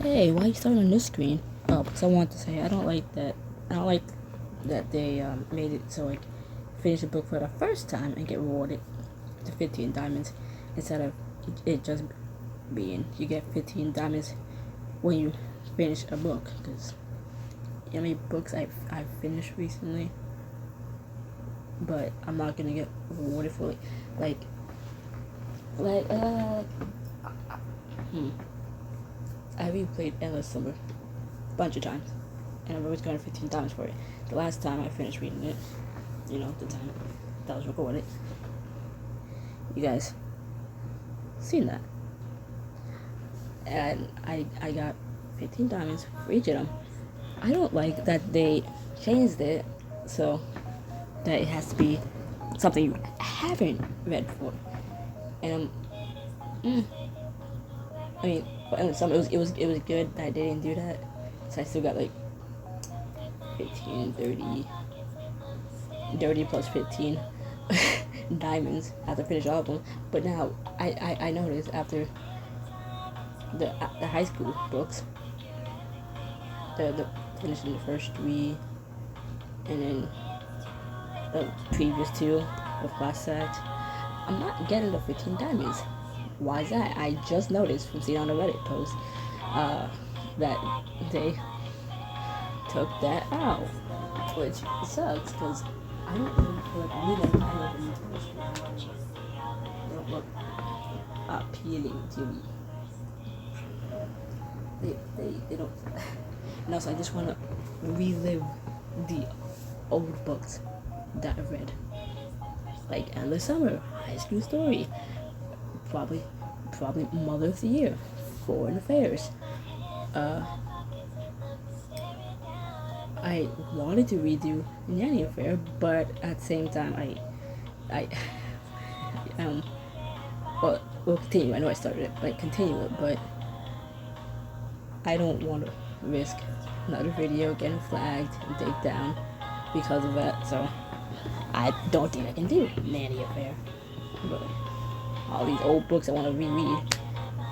Hey, why are you starting on this screen? Oh, because I want to say I don't like that. I don't like that they made it so like finish the book for the first time and get rewarded to 15 diamonds instead of it just being you get 15 diamonds when you finish a book. Because you know how many books I've finished recently, but I'm not gonna get rewarded for it. Like I replayed Endless Summer a bunch of times, and I've always gotten 15 diamonds for it. The last time I finished reading it, you know, the time that was recorded, you guys seen that, and I got 15 diamonds for each of them. I don't like that they changed it so that it has to be something you haven't read before, and I mean, but in some it was good that they didn't do that. So I still got like 15, 30 plus 15 diamonds after I finished all of them. But now I noticed after the high school books, the finishing the first 3, and then the previous 2 of class set, I'm not getting the 15 diamonds. Why is that? I just noticed from seeing on the Reddit post that they took that out, which sucks because I don't really feel like reading any of them much. They don't look appealing to me. They don't. And also, I just want to relive the old books that I've read, like Endless Summer, High School Story, probably Mother of the Year, Foreign Affairs. I wanted to redo Nanny Affair, but at the same time, we'll continue. I know I started it, but continue it, but I don't want to risk another video getting flagged and taken down because of that, so I don't think I can do Nanny Affair. But all these old books I want to reread,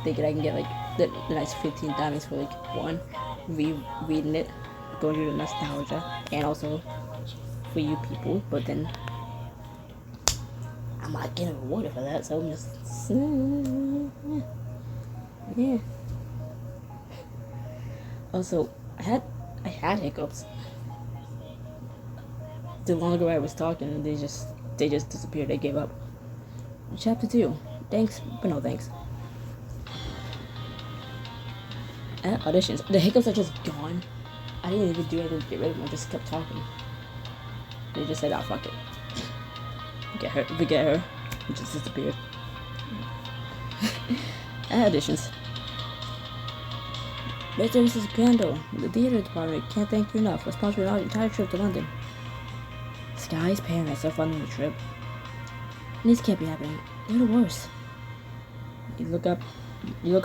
thinking I can get like the nice 15 diamonds for like one, rereading it, going through the nostalgia, and also for you people, but then I'm not getting rewarded for that, so I'm just yeah. Also, I had hiccups. The longer I was talking, they just disappeared. They gave up. Chapter 2. Thanks, but no thanks. At auditions, the hiccups are just gone. I didn't even do anything to get rid of them. I just kept talking. They just said, "Ah, fuck it. Forget her." It just disappeared. At auditions. Mr. and Mrs. Crandall, the theater department can't thank you enough for sponsoring our entire trip to London. Sky's parents are funding the trip. And this can't be happening. They're the worst. You look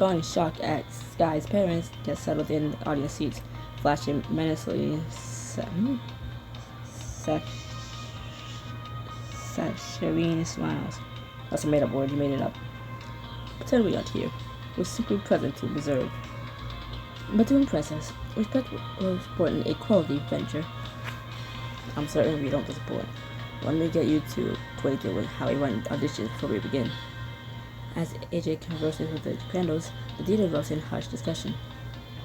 on in shock at Sky's parents get settled in the audience seats, flashing menacingly serene smiles. That's a made-up word, you made it up. Pretend we aren't here. We're simply present to observe. But to impress us, we're supporting a quality venture. I'm certain we don't disappoint. Let me get you two acquainted with how we run auditions before we begin. As AJ converses with the Crandalls, the theater erupts in hushed discussion.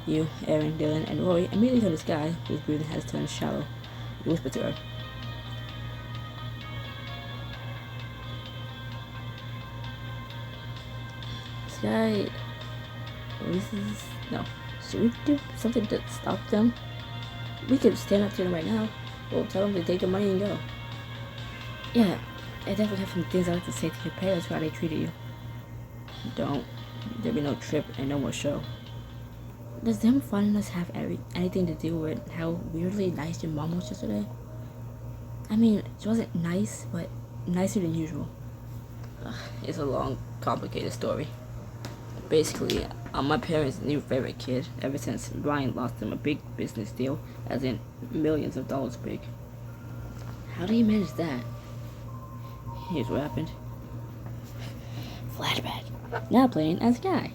You, Aaron, Dylan, and Rory immediately turn to Sky, whose breathing has turned shallow. You whisper to her. Sky, no. Should we do something to stop them? We could stand up to them right now. We'll tell them to take the money and go. Yeah, I definitely have some things I'd like to say to your parents for how they treated you. Don't. There'll be no trip and no more show. Does them finding us have anything to do with how weirdly nice your mom was yesterday? I mean, she wasn't nice, but nicer than usual. It's a long, complicated story. Basically, I'm my parents' new favorite kid ever since Ryan lost them a big business deal, as in millions of dollars big. How do you manage that? Here's what happened. Flashback. Now playing as Guy.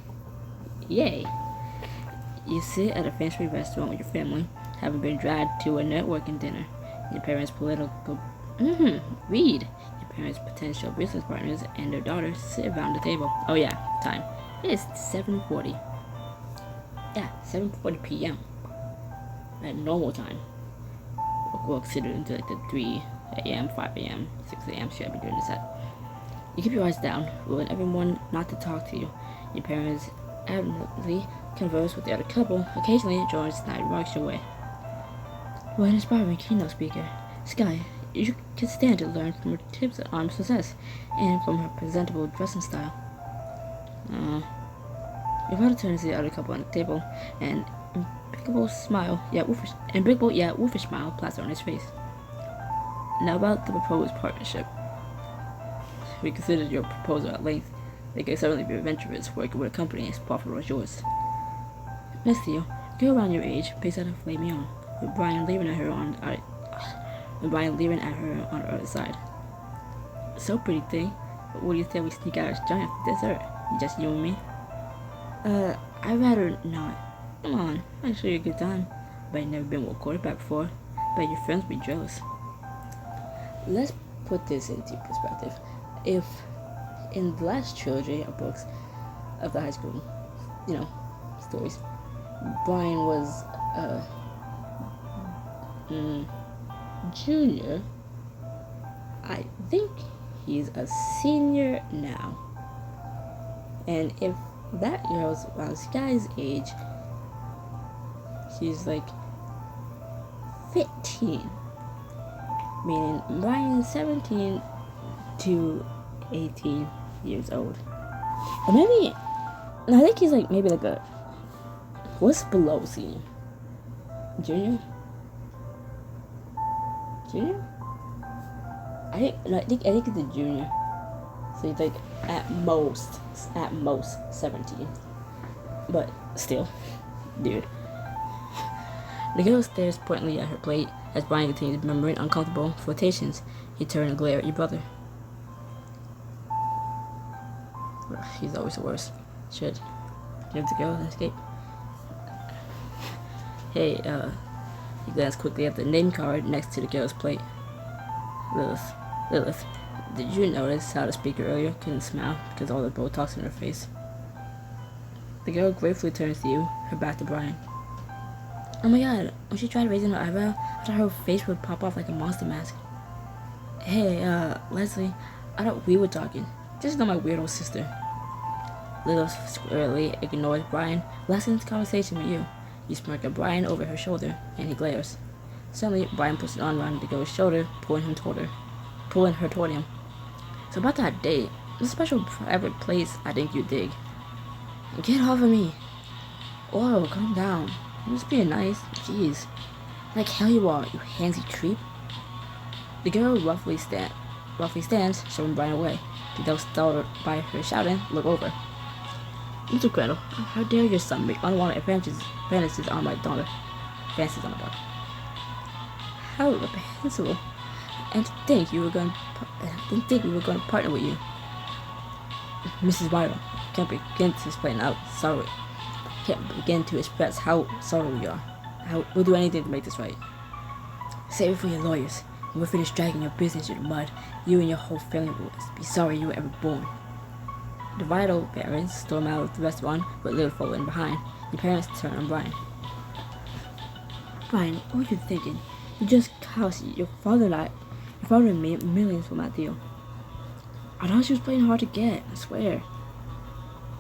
Yay. You sit at a fancy restaurant with your family, having been dragged to a networking dinner. Your parents' political read. Your parents' potential business partners and their daughters sit around the table. Oh yeah, time. It's 7:40. Yeah, 7:40 p.m. at normal time. We'll consider it into like the 3 a.m., 5 a.m., 6 a.m. Should I be doing this at? You keep your eyes down, willing everyone not to talk to you. Your parents adamantly converse with the other couple, occasionally drawing snide remarks your way. What an inspiring keynote speaker. Sky, you can stand to learn from her tips on success and from her presentable dressing style. Your father turns to the other couple on the table, and impeccable smile, wolfish smile plastered on his face. Now about the proposed partnership. We considered your proposal at length. They could certainly be adventurous working with a company as profitable as yours. Miss Theo, a girl around your age, based out of Les Mignons, with Brian leaving at her on the other side. So pretty thing, what do you think we sneak out a giant dessert? Just you and me? I'd rather not. Come on, I'll show you a good time. Bet you've never been with a quarterback before. Bet your friends will be jealous. Let's put this into perspective. If in the last trilogy of books of the high school, stories, Brian was junior, I think he's a senior now. And if that girl's around Sky's age, she's like 15, meaning Brian's 17 to 18 years old. Or maybe, I think he's like maybe like what's below senior? Junior? I think it's a junior. So he's like at most 17. But still, dude. The girl stares pointedly at her plate as Brian continues remembering uncomfortable flirtations. He turned and glared at your brother. He's always the worst. Should give the girl and escape. Hey, he glanced quickly at the name card next to the girl's plate. Lilith, did you notice how the speaker earlier couldn't smile because all the Botox in her face? The girl gratefully turns to you, her back to Brian. Oh my god, when she tried raising her eyebrow, I thought her face would pop off like a monster mask. Hey, Leslie, I thought we were talking. Just not my weirdo sister. Lilith squarely ignores Brian, lasting his conversation with you. You smirk at Brian over her shoulder, and he glares. Suddenly, Brian puts an arm around the girl's shoulder, pulling her toward him. So about that date, it's a special private place I think you dig. Get off of me. Whoa, calm down. You're just being nice. Jeez. Like hell you are, you handsy creep. The girl roughly stands, showing Brian away. The girl, startled by her shouting, look over. Mr. Gretel, how dare your son make unwanted fantasies on my daughter? How reprehensible. And to think we were going to partner with you. Mrs. Vital, can't begin to express how sorry we are. We'll do anything to make this right. Save it for your lawyers. When we're finished dragging your business in the mud, you and your whole family will be sorry you were ever born. The Vital parents storm out of the restaurant with Lil following behind. Your parents turn on Brian. Brian, what are you thinking? You just cost your father made millions from that deal. I thought she was playing hard to get, I swear.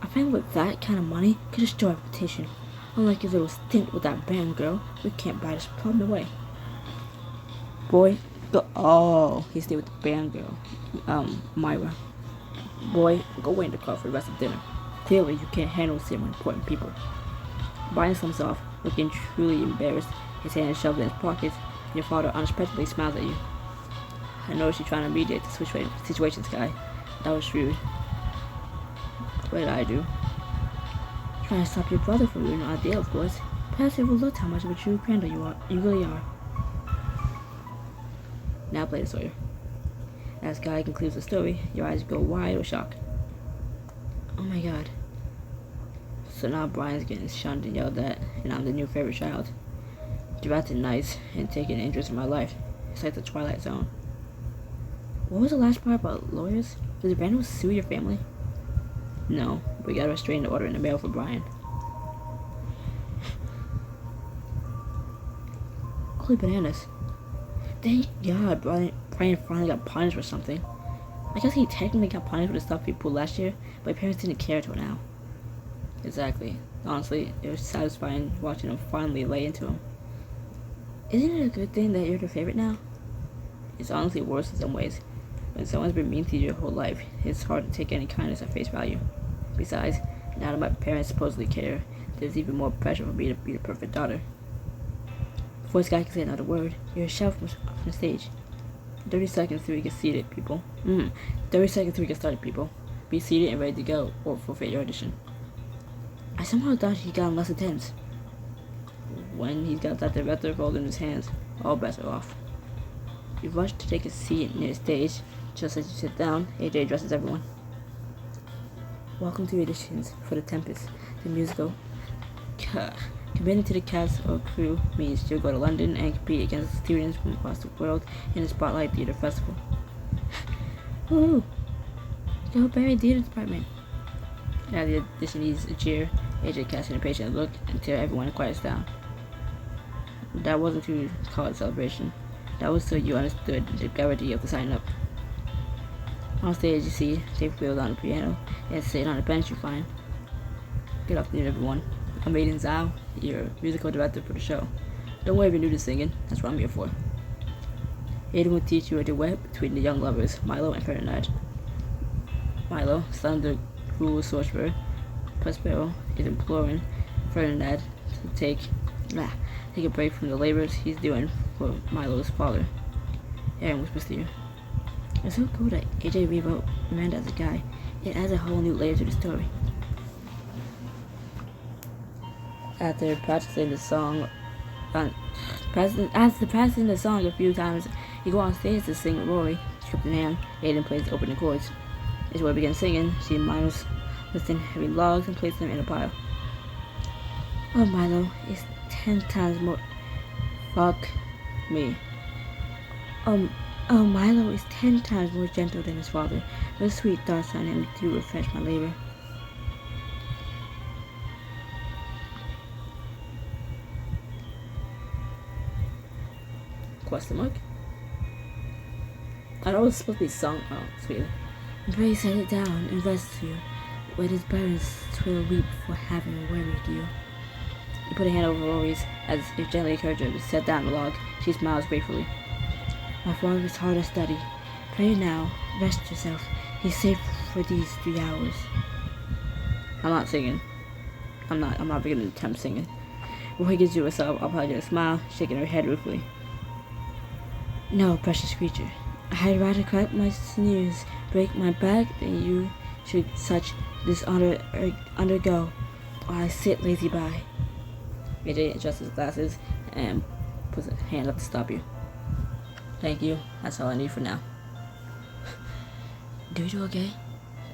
A family with that kind of money could destroy a reputation. Unlike your little stint with that band girl, we can't buy this problem away. Boy, he stayed with the band girl, Myra. Boy, go wait in the car for the rest of dinner. Clearly, you can't handle seeing important people. Brian slumps off, looking truly embarrassed, his hands shoved in his pockets. Your father unexpectedly smiles at you. I noticed you trying to mediate the situation, Sky. That was rude. What did I do? Trying to stop your brother from ruining our deal, of course. Perhaps you overlooked how much of a true pander you really are. Now play the Sawyer. As Guy concludes the story, your eyes go wide with shock. Oh my god. So now Brian's getting shunned and yelled at, and I'm the new favorite child. You're acting nice and taking an interest in my life. It's like the Twilight Zone. What was the last part about lawyers? Did Randall sue your family? No, we got a restraining order in the mail for Brian. Holy bananas. Thank God Brian finally got punished for something. I guess he technically got punished for the stuff he pulled last year, but parents didn't care till now. Exactly. Honestly, it was satisfying watching him finally lay into him. Isn't it a good thing that you're the favorite now? It's honestly worse in some ways. When someone's been mean to you your whole life, it's hard to take any kindness at face value. Besides, now that my parents supposedly care, there's even more pressure for me to be the perfect daughter. Before this guy can say another word, you're shoved from the stage. 30 seconds till we get seated, people. 30 seconds till we get started, people. Be seated and ready to go, or forfeit your audition. I somehow thought he got less attempts. When he's got that director rolled in his hands, all bets are off. You rush to take a seat near the stage. Just as you sit down, AJ addresses everyone. Welcome to your auditions for The Tempest, the musical. Committing to the cast or crew means you'll go to London and compete against students from across the world in the Spotlight Theatre Festival. Woohoo! Go Barry Theatre Department. Now the auditionees a cheer. AJ casts an impatient look until everyone quiets down. That wasn't to call it celebration. That was so you understood the gravity of the sign up. On stage, you see Dave wheels on the piano and sitting on a bench you find. Good afternoon, everyone. I'm Aiden Zhao, your musical director for the show. Don't worry if you're new to singing, that's what I'm here for. Aiden will teach you a duet between the young lovers, Milo and Ferdinand. Milo, son of the cruel sorcerer, Prospero, is imploring Ferdinand to take a break from the labors he's doing for Milo's father. Aaron whispers to you. It's so cool that AJ rewrote Amanda as a guy. It adds a whole new layer to the story. After practicing the song a few times, you go on stage to sing with Rory. Script in hand, Aiden plays the opening chords. As Rory begins singing, she Milo's lifting heavy logs and places them in a pile. Oh, Milo is 10 times more. Fuck me. Milo is 10 times more gentle than his father. No sweet thoughts on him to refresh my labor. Question mark? I know it's supposed to be sung. Oh, sweet. Pray set it down and rest you. When his parents will weep for having worried you. You put a hand over Rory's as if gently encourage her to set down the log. She smiles gratefully. My father is hard to study. Pray now. Rest yourself. He's safe for these 3 hours. I'm not singing. I'm not beginning to attempt singing. Rory gives you a sub. I'll probably get a smile, shaking her head ruefully. No, precious creature. I'd rather crack my sinews, break my back, than you should such dishonor undergo, while I sit lazy by. AJ adjusts his glasses and puts a hand up to stop you. Thank you. That's all I need for now. Do you do okay?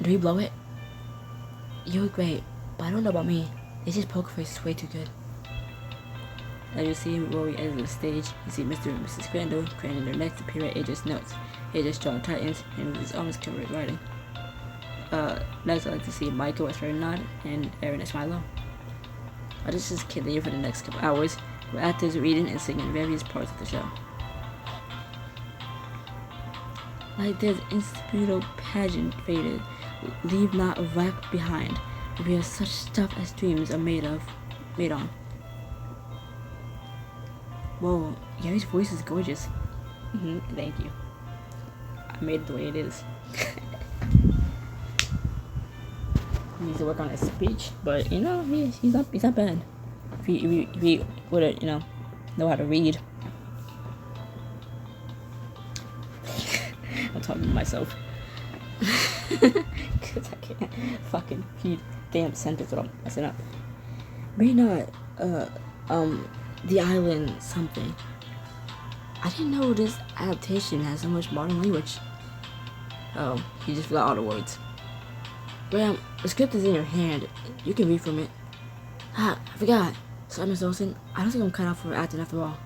Do you blow it? You look great, but I don't know about me. It's just poker face is way too good. As you see Rory exit the stage, you see Mr. and Mrs. Crandall craning their necks to peer at AJ's notes. AJ's jaw tightens and his arms covered with writing. Next I'd like to see Michael as Ferdinand and Aaron as Milo. Auditions continue for the next couple hours, with actors reading and singing various parts of the show. Like this inscrutable pageant faded, leave not a wreck behind, reveal such stuff as dreams are made on. Whoa, Gary's voice is gorgeous. Thank you. I made it the way it is. He needs to work on his speech, but you know, he's not bad. If he would know how to read. I'm talking to myself. Cause I can't fucking read damn sentence without messing up. May not, the island something. I didn't know this adaptation has so much modern language. Oh, he just forgot all the words. Graham, the script is in your hand. You can read from it. Ah, I forgot. Sorry, Miss Olsen. I don't think I'm cut out for acting after all.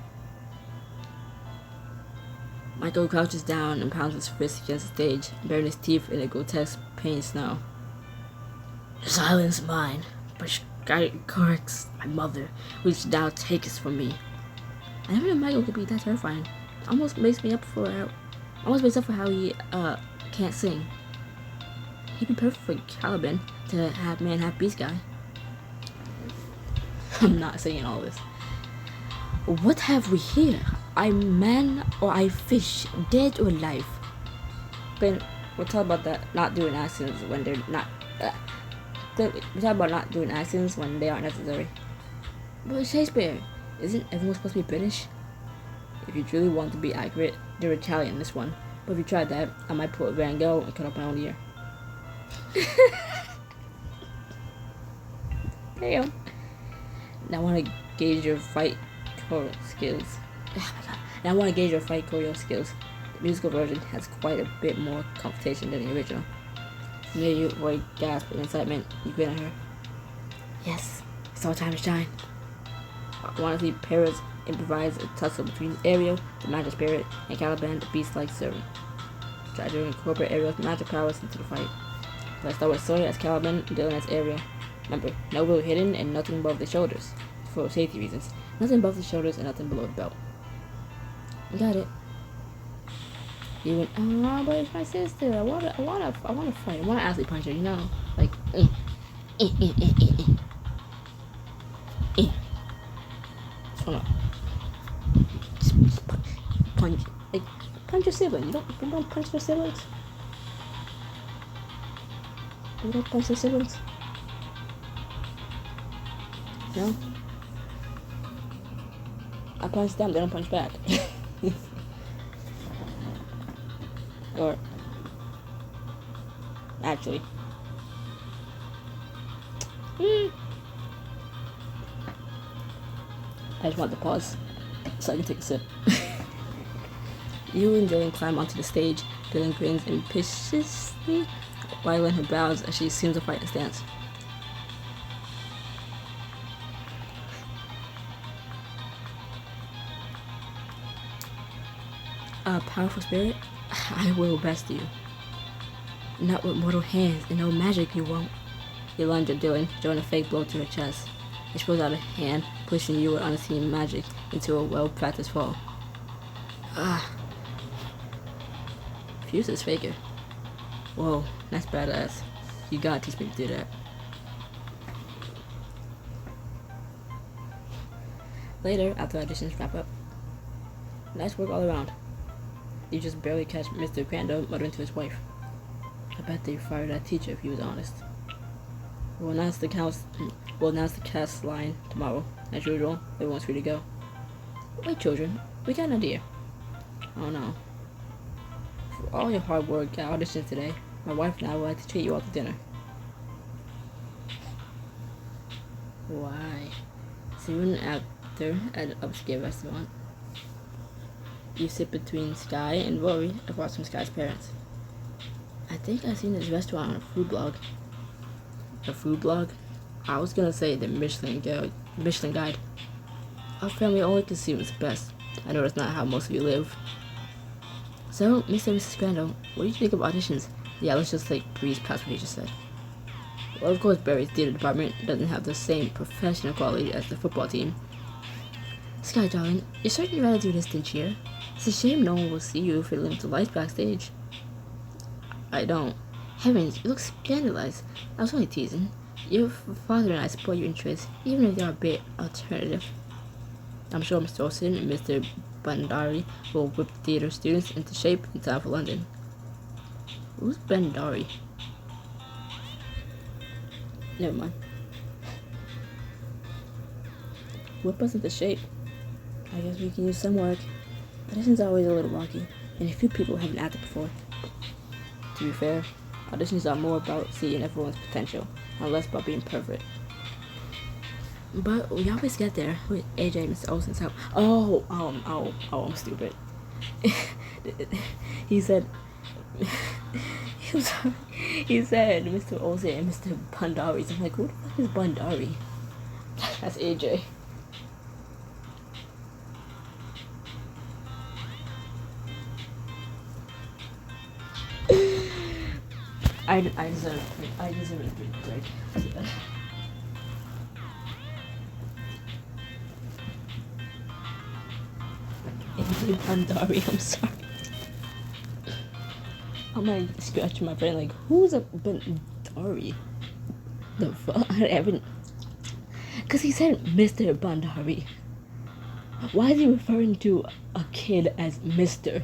Michael crouches down and pounds his fist against the stage, baring his teeth in a grotesque pain snow. Silence mine, but Sky corrects my mother, which thou takest from me. I never knew Michael could be that terrifying. Almost makes up for how he can't sing. He'd be perfect for Caliban to have man half beast guy. I'm not saying all this. What have we here? I man or I fish, dead or alive? Ben, we'll talk about that not doing accents when they're not. We talk about not doing accents when they aren't necessary. But Shakespeare, isn't everyone supposed to be British? If you truly want to be accurate, they're Italian in this one. But if you tried that, I might put Van Gogh and cut off my own ear. Damn. Now I want to gauge your fight choreo skills. Oh my god. Now I want to gauge your fight choreo skills. The musical version has quite a bit more competition than the original. Near you, Roy gasped in excitement. You grin at her. Yes, it's our time to shine. I want to see Paris improvise a tussle between Ariel, the magic spirit, and Caliban, the beast-like servant. Try to incorporate Ariel's magic powers into the fight. Let's start with Sawyer as Caliban and Dylan as Ariel. Remember, no real hidden and nothing above the shoulders. For safety reasons. Nothing above the shoulders and nothing below the belt. You got it. You went, oh, but it's my sister. I wanna fight. I wanna actually punch her, you know? Like, Just wanna just punch. Like, punch your sibling. You don't punch your siblings? You don't punch your siblings? No? I punch them, they don't punch back. Or actually I just want to pause so I can take a sip. You and Dylan climb onto the stage. Dylan grins impishly while in her bows as she assumes a fighting stance. A powerful spirit, I will best you. Not with mortal hands and no magic you won't. You lunge at Dylan, throwing a fake blow to her chest. It throws out a hand, pushing you with unseen magic into a well-practiced fall. Fuse is faker. Whoa, that's badass. You gotta teach me to do that. Later, after auditions wrap up. Nice work all around. You just barely catch Mr. Crandall muttering to his wife. I bet they fired that teacher if he was honest. We'll announce the cast line tomorrow. As usual, everyone's free to go. Wait, children, we got an idea. Oh no. For all your hard work at auditions today, my wife and I would like to treat you all to dinner. Why? Soon after, at an upscale restaurant. You sit between Sky and Rory across from Sky's parents. I think I've seen this restaurant on a food blog. A food blog? I was gonna say the Michelin Guide. Our family only consumes the best. I know that's not how most of you live. So, Mr. and Mrs. Crandall, what do you think of auditions? Yeah, let's just breeze past what he just said. Well, of course, Barry's theater department doesn't have the same professional quality as the football team. Sky, darling, you're certainly rather do this than cheer. It's a shame no one will see you for limited lights backstage. I don't. Heavens, you look scandalized. I was only teasing. Your father and I support your interests, even if they are a bit alternative. I'm sure Mr. Olsen and Mr. Bandari will whip theater students into shape in time for London. Who's Bandari? Never mind. Whip us into shape. I guess we can use some work. Auditions are always a little wonky, and a few people haven't acted before. To be fair, auditions are more about seeing everyone's potential, and less about being perfect. But we always get there with AJ and Mr. Olsen's help. I'm stupid. He said Mr. Olsen and Mr. Bandari. I'm like, who the fuck is Bandari? That's AJ. I deserve a drink break. AJ Bandari, I'm sorry. I'm like scratching my brain like, who's a Bandari? The fuck? I haven't. Because he said Mr. Bandari. Why is he referring to a kid as Mr.?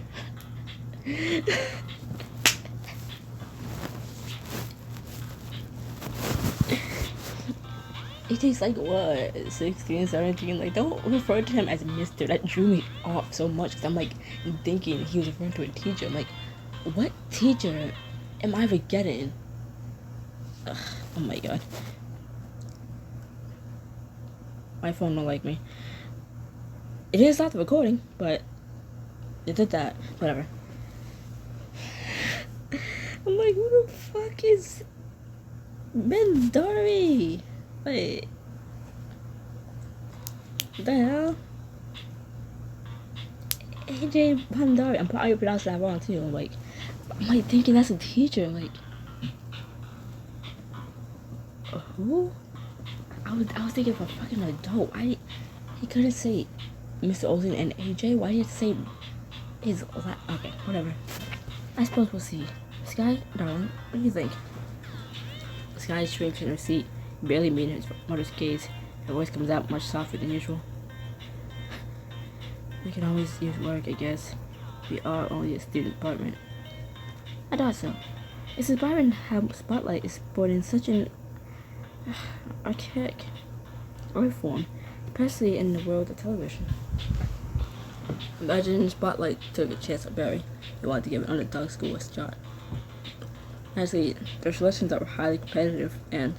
He takes like what, 16, 17? Like, don't refer to him as Mr. That drew me off so much because I'm like thinking he was referring to a teacher. I'm like, what teacher am I forgetting? Ugh, oh my god. My phone don't like me. It didn't stop the recording, but it did that. Whatever. I'm like, who the fuck is Bandari? Wait. What the hell? AJ Bandari. I'm probably pronouncing that wrong too. I'm like thinking that's a teacher. I'm like, who? I was thinking of a fucking adult. He couldn't say Mr. Olsen and AJ. Why did he have to say his? Okay, whatever. I suppose we'll see. Sky, darling, what do you think? Sky shrinks in her seat, barely meeting his mother's gaze. Her voice comes out much softer than usual. We can always use work, I guess. We are only a student department. I thought so. It's inspiring how Spotlight is born in such an archaic art form, especially in the world of television. Imagine Spotlight took a chance on Barry. They wanted to give an underdog school a shot. Actually, their selections are highly competitive, and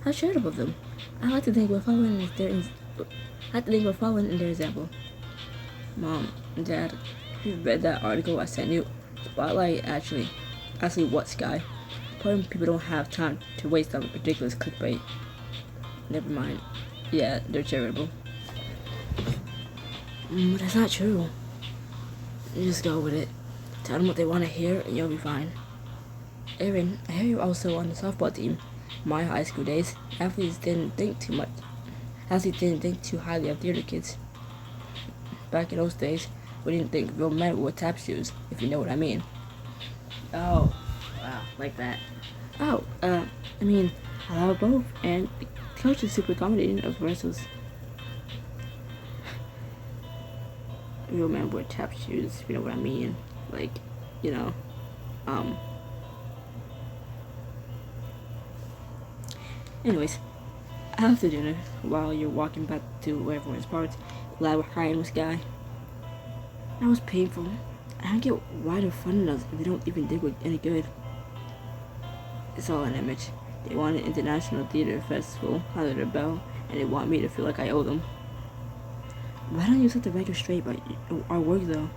how charitable of them. I like to think we're following in their example. Mom and Dad, if you've read that article I sent you, Spotlight actually what, Sky? Probably people don't have time to waste on ridiculous clickbait. Never mind. Yeah, they're charitable. But that's not true. You just go with it. Tell them what they want to hear, and you'll be fine. Aaron, I hear you're also on the softball team. In my high school days, athletes didn't think too highly of theater kids. Back in those days, we didn't think real men wore tap shoes, if you know what I mean. Oh, wow, like that. Oh, I mean, I love both, and the coach is super accommodating of wrestlers. Real men wear tap shoes, if you know what I mean. Like, you know, Anyways, after dinner, while you're walking back to where everyone's parked, glad we're crying with Guy. That was painful. I don't get why they're funding us if they don't even think we're any good. It's all an image. They want an international theater festival under their belt, and they want me to feel like I owe them. Why don't you set the record straight about our work, though?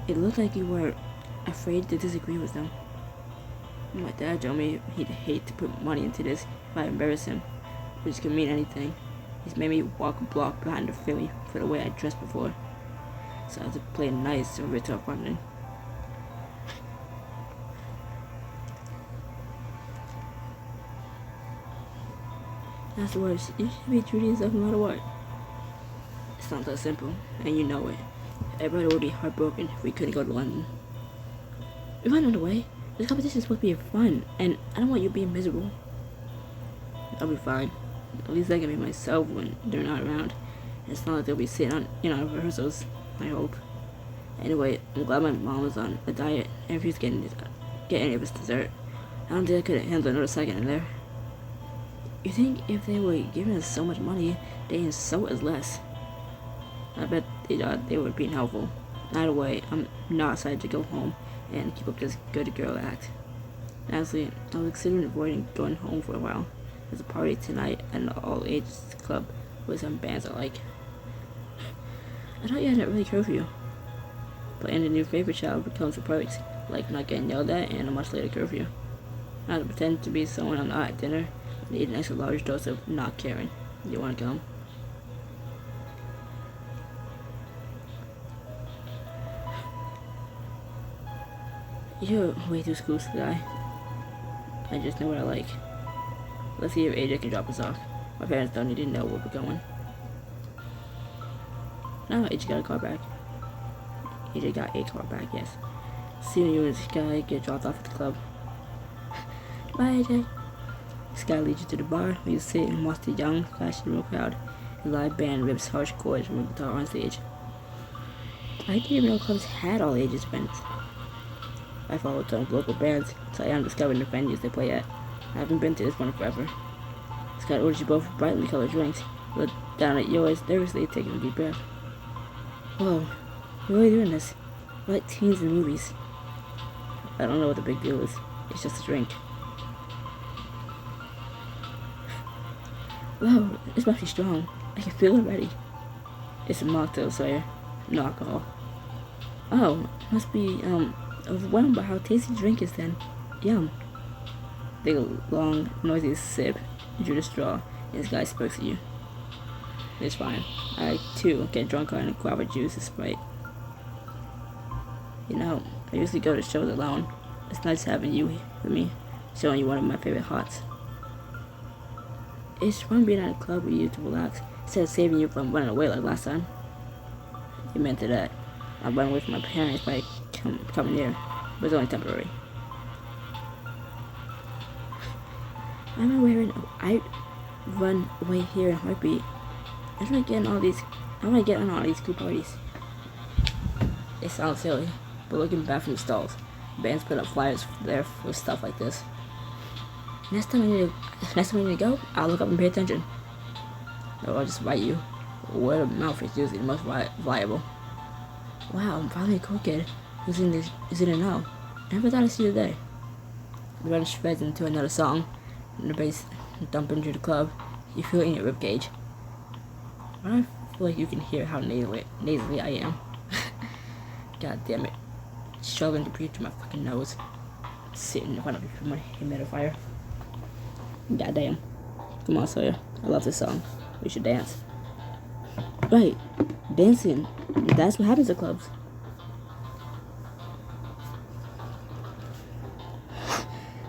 It looked like you were afraid to disagree with them. My dad told me he'd hate to put money into this if I embarrass him, which could mean anything. He's made me walk a block behind the Philly for the way I dressed before, so I have to play nice and return funding. That's the worst. You should be treating yourself no matter what. It's not that simple, and you know it. Everybody would be heartbroken if we couldn't go to London. We find another way. This competition is supposed to be fun, and I don't want you being miserable. I'll be fine. At least I can be myself when they're not around. It's not like they'll be sitting on, rehearsals, I hope. Anyway, I'm glad my mom was on a diet and refused to get any of his dessert. I don't think I could handle another second in there. You think if they were giving us so much money, they'd insult us less? I bet they thought they were being helpful. Either way, I'm not excited to go home and keep up this good girl act. Honestly, I was considering avoiding going home for a while. There's a party tonight at an all-ages club with some bands I like. I thought you had an early curfew. Playing the new favorite child becomes for perks, like not getting yelled at and a much later curfew. I have to pretend to be someone I'm not at dinner and eat an extra large dose of not caring. You wanna come? You're way too school guy. I just know what I like. Let's see if AJ can drop us off. My parents don't need to know where we're going. No, AJ got a car back. AJ got a car back, yes. See you and Sky get dropped off at the club. Bye, AJ. Sky leads you to the bar where you sit and watch the young, fashionable crowd. The live band rips harsh chords from a guitar on stage. I didn't even know clubs had all ages events. I follow some local bands, so I am discovering the venues they play at. I haven't been to this one forever. Scott orders you both brightly colored drinks. Look down at yours, nervously taking a deep breath. Whoa, you're really doing this? We're like teens in movies. I don't know what the big deal is. It's just a drink. Whoa, this must be strong. I can feel it already. It's a mocktail, Sawyer. No alcohol. Oh, must be, overwhelmed by how tasty the drink is then. Yum. Take a long, noisy sip, drew the straw, and this guy spoke to you. It's fine. I, too, get drunk on guava juice and Sprite. You know, I usually go to shows alone. It's nice having you with me, showing you one of my favorite hots. It's fun being at a club with you to relax, instead of saving you from running away like last time. You meant to that. I run away from my parents by coming here, but it's only temporary. I run away here in a heartbeat. I want to get on all these cool parties. It sounds silly, but looking back from the stalls, bands put up flyers there for stuff like this. Next time I need to go, I'll look up and pay attention. Or I'll just write you. Word of mouth is usually the most viable. Wow, I'm finally a cool kid who's in it now. Never thought I'd see you today. The run shreds into another song, and the bass dumping through the club. You feel it in your ribcage. I feel like you can hear how nasally I am. God damn it. Struggling to breathe through my fucking nose. Sitting in front of a humidifier. God damn. Come on, Sawyer. I love this song. We should dance. Right. Dancing. That's what happens at clubs.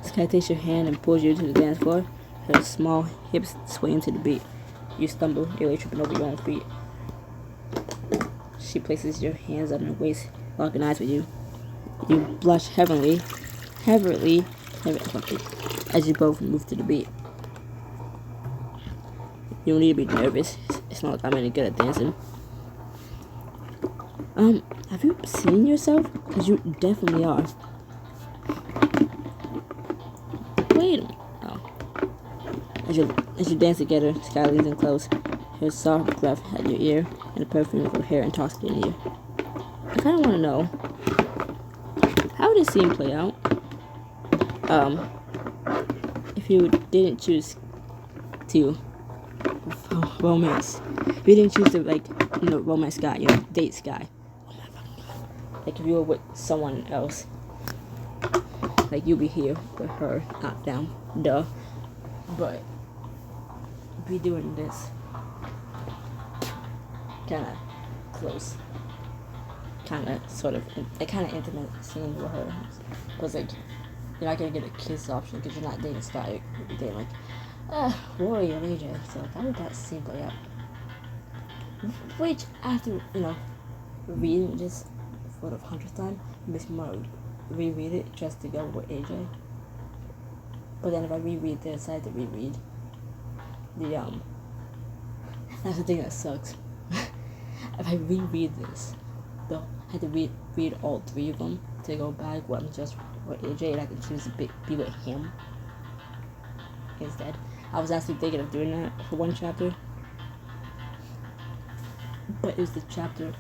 Sky takes your hand and pulls you to the dance floor. Her small hips swaying to the beat. You stumble, nearly tripping over your own feet. She places your hands on her waist, locking eyes with you. You blush heavily, as you both move to the beat. You don't need to be nervous. It's not like I'm any good at dancing. Have you seen yourself? Because you definitely are. Wait a minute. Oh. As you dance together, Sky leans in close. Her soft breath at your ear, and the perfume of her hair intoxicating you. I kind of want to know, how would this scene play out? If you didn't choose to romance. If you didn't choose to, romance Sky, date Sky. Like, if you were with someone else, like, you'd be here with her, not them. Duh. But, be doing this kind of close, kind of intimate scene with her. Because, like, you're not going to get a kiss option because you're not dating Sky. You're dating, like, Rory and AJ. So, how would that scene play out? Which, after, reading this for the 100th time, it makes me want to reread it just to go with AJ. But then if I reread this, I have to reread the, that's the thing that sucks. If I reread this, I have to read all three of them to go back when I'm just with AJ, and I can choose to be with him instead. I was actually thinking of doing that for one chapter, but it was the chapter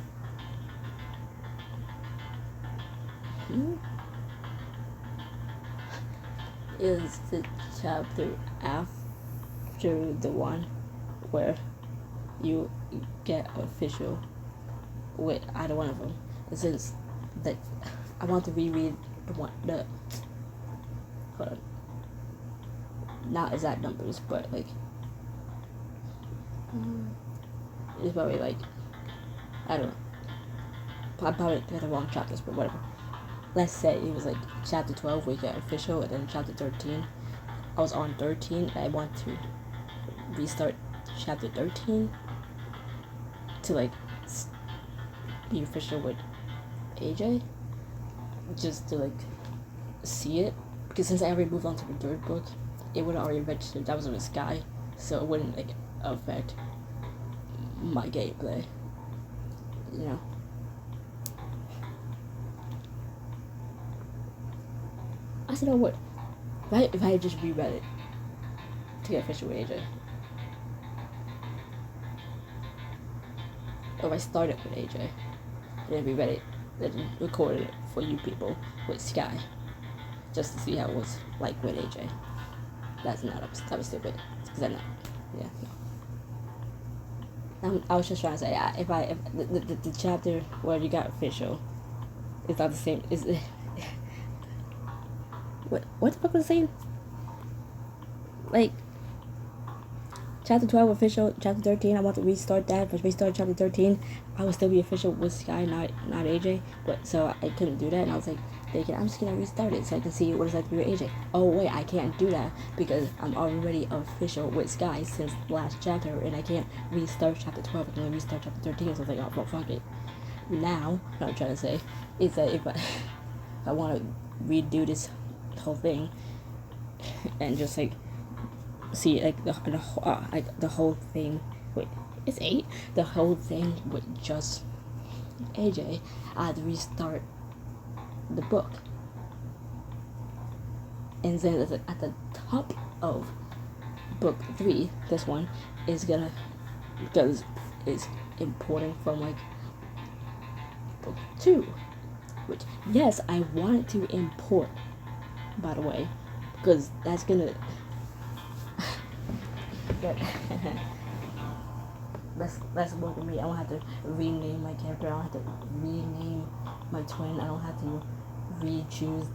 is the chapter after the one where you get official with either one of them. And since that, I want to reread hold on, not exact numbers, but like it's probably like, I don't know, I probably got the wrong chapters, but whatever. let's say it was like chapter 12 we got official, and then chapter 13. I was on 13, and I want to restart chapter 13 to like be official with AJ, just to like see it, because since I already moved on to the third book, it would already registered that was with Sky, so it wouldn't like affect my gameplay, you know. I said I would. If I had just reread it to get official with AJ. Or if I started with AJ and then reread it, then recorded it for you people with Sky, just to see how it was like with AJ. That's not that was stupid. Because I'm not. Yeah. No. I was just trying to say, if the chapter where you got official is not the same. Is what the fuck was I saying? Like, chapter 12 official, chapter 13, I want to restart that. If I restart chapter 13, I would still be official with Sky, not AJ. But so I couldn't do that, and I was like, thinking, I'm just gonna restart it so I can see what it's like to be with AJ. Oh wait, I can't do that because I'm already official with Sky since the last chapter, and I can't restart chapter 12. I can only restart chapter 13. So I was like, oh well, fuck it. Now, what I'm trying to say is that if I want to redo this whole thing and just like see like the whole thing. Wait, it's 8. The whole thing with just AJ. I had to restart the book, and then at the top of book 3, this one is gonna, because it's importing from like book 2, which yes, I wanted to import, by the way, because that's gonna that's more than me. I don't have to rename my character. I don't have to rename my twin. I don't have to re-choose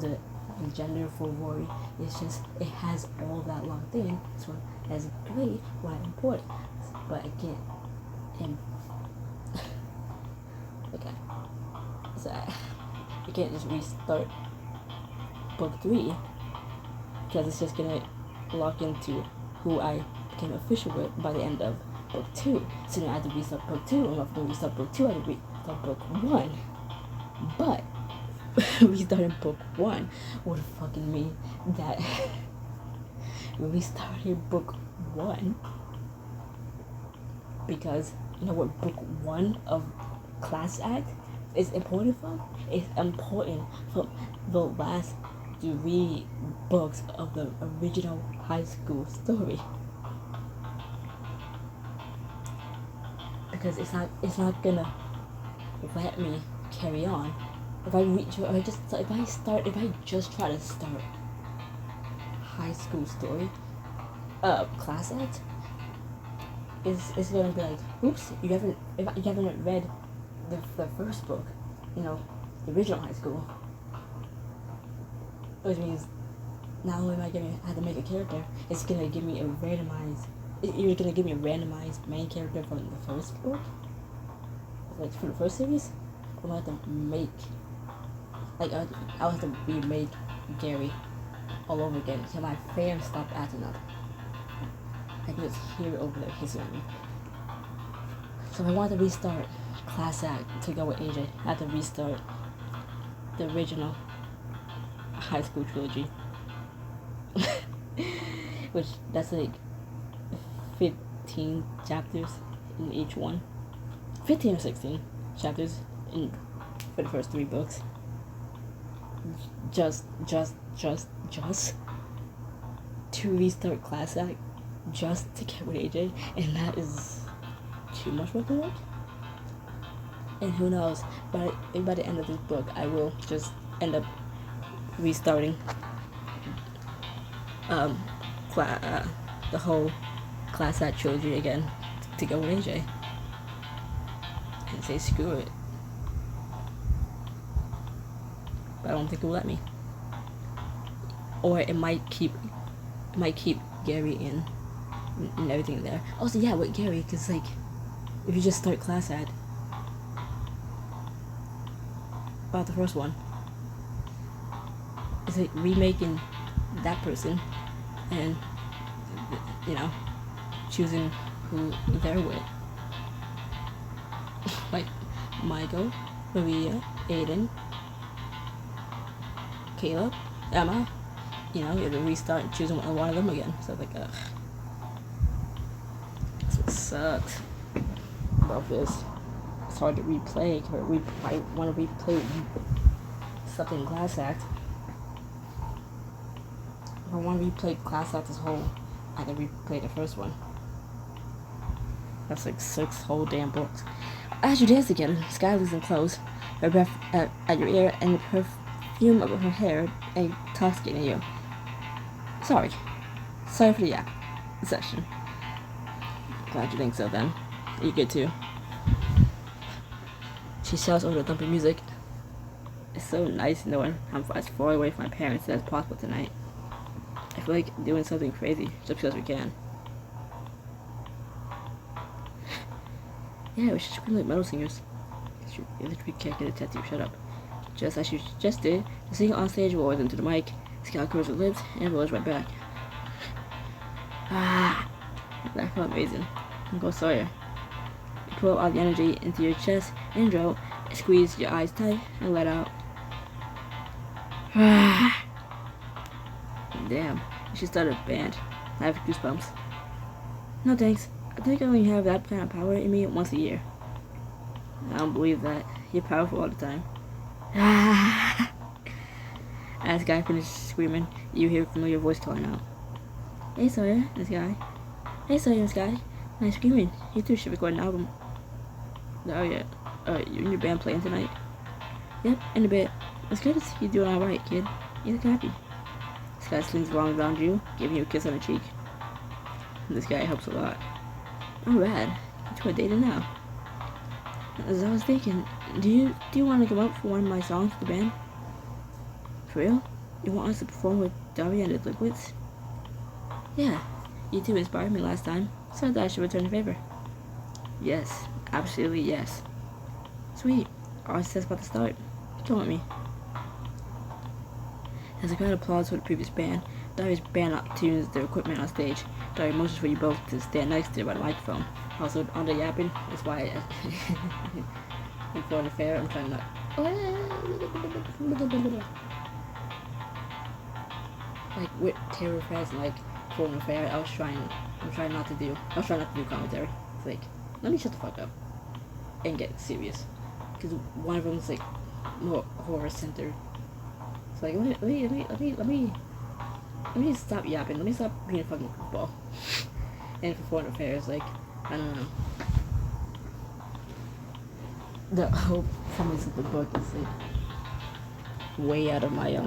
the gender for Rory. It's just it has all that locked in, so that's great when I import it. But I can't okay. So I can't just restart book 3 because it's just gonna lock into who I became official with by the end of book 2. So then I had to restart book 2, and if I restart book 2, I had to restart book 1. But restarting book 1 would fucking mean that restarting book 1, because you know what book 1 of Class Act is important from? It's important from the last 3 books of the original high school story. Because it's not gonna let me carry on if I just try to start high school story Class Act. It's gonna be like, oops, you haven't read the first book, you know, the original high school. Which means not only am I gonna have to make a character, it's gonna give me a randomized. You're gonna give me a randomized main character from the first book, like from the first series. I'm gonna have to make, like, I'll have to remake Gary all over again until my fans stop acting up. I can just hear it over there hissing at me. So if I want to restart Class Act to go with AJ, I have to restart the original high school trilogy. Which, that's like 15 chapters in each one. 15 or 16 chapters for the first 3 books. Just to restart Class Act, just to get with AJ, and that is too much work to work. And who knows, by the end of this book, I will just end up restarting the whole Class Act trilogy again to go with AJ and say screw it. But I don't think it will let me. Or it might keep Gary in and everything there. Also, yeah, with Gary, because like if you just start Class Act about the first one, It's like remaking that person and, you know, choosing who they're with. Like Michael, Maria, Aiden, Caleb, Emma. You know, you have to restart choosing one of them again. So like, ugh. That's what sucks about this. It's hard to replay, or I want to replay something in Class Act. If I want to replay Class Act as a whole, I can replay the first one. That's like 6 whole damn books. As you dance together, Sky losing clothes, her breath at your ear, and the perfume of her hair intoxicating you. Sorry for the session. Glad you think so then. You good too. She shouts over the thumping music. It's so nice knowing I'm as far away from my parents as possible tonight. I feel like doing something crazy just because we can. Yeah, we should scream like metal singers. You literally can't get a tattoo, shut up. Just as you just did, the singer on stage roars into the mic, Scout covers her lips, and rolls right back. Ah, that felt amazing. Go Sawyer. You pull all the energy into your chest, intro, squeeze your eyes tight, and let out. Ah. Damn, you should start a band. I have goosebumps. No thanks. I think I only have that kind of power in me once a year. I don't believe that. You're powerful all the time. As Guy finishes screaming, you hear a familiar voice calling out. Hey Sawyer, this guy. Hey Sawyer, this guy. Nice screaming. You two should record an album. Oh yeah. You and your band playing tonight? Yep, in a bit. It's good to see you doing alright, kid. You look happy. This guy slings arms around you, giving you a kiss on the cheek. This guy helps a lot. Oh, rad. You two are dating now. As I was thinking, do you want to come up for one of my songs with the band? For real? You want us to perform with Daria and the Liquids? Yeah. You two inspired me last time, so I thought I should return the favor. Yes. Absolutely yes. Sweet. HSS about to start. Don't want me. As the crowd applauds for the previous band, Daria's band tunes their equipment on stage. Daria motions for you both to stand next to her by the microphone. Also, on the yapping, that's why in Foreign Affair, I'm trying not... Like, with Terror Fest and, like, Foreign Affair, I'm trying not to do commentary. It's like, let me shut the fuck up and get serious. Because one of them's, like, more horror-centered. It's like, let me stop yapping. Let me stop being a fucking goofball. And for Foreign Affairs, like, I don't know. The whole premise of the book is like way out of my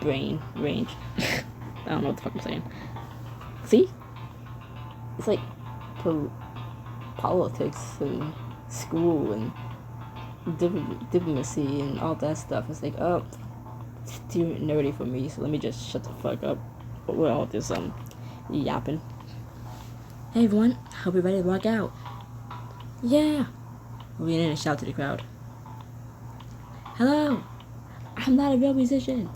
brain range. I don't know what the fuck I'm saying. See? It's like politics and school and diplomacy and all that stuff. It's like, oh, it's too nerdy for me, so let me just shut the fuck up with all this yapping. Hey everyone, hope you're ready to rock out. Yeah! We lean in and shout to the crowd. Hello! I'm not a real musician.